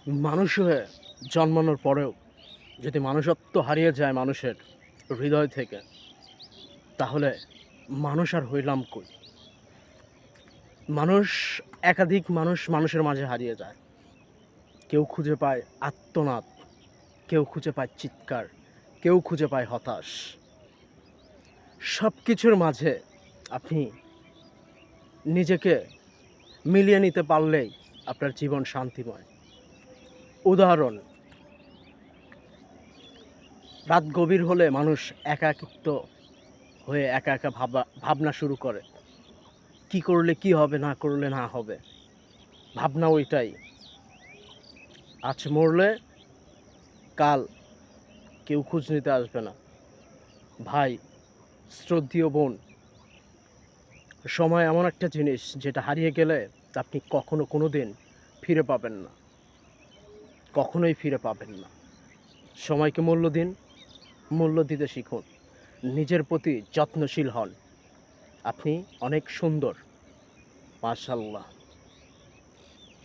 মানুষ হয়ে জন্মানোর পরেও যদি মানুষত্ব হারিয়ে যায় মানুষের হৃদয় থেকে, তাহলে মানুষ আর হইলাম কই? মানুষ, একাধিক মানুষ মানুষের মাঝে হারিয়ে যায়। কেউ খুঁজে পায় আর্তনাদ, কেউ খুঁজে পায় চিৎকার, কেউ খুঁজে পায় হতাশ। সব কিছুর মাঝে আপনি নিজেকে মিলিয়ে নিতে পারলেই আপনার জীবন শান্তিময়। উদাহরণ, রাত গভীর হলে মানুষ একাকিত্ব হয়ে একা একা ভাবনা শুরু করে। কি করলে কি হবে, না করলে না হবে। ভাবনা ওইটাই, আজ মরলে কাল কেউ খোঁজ নিতে আসবে না। ভাই, শ্রদ্ধেয় বোন, সময় এমন একটা জিনিস যেটা হারিয়ে গেলে আপনি কখনো কোনো দিন ফিরে পাবেন না, কখনোই ফিরে পাবেন না। সময়কে মূল্য দিন, মূল্য দিতে শিখুন, নিজের প্রতি যত্নশীল হন। আপনি অনেক সুন্দর, মাশাআল্লাহ।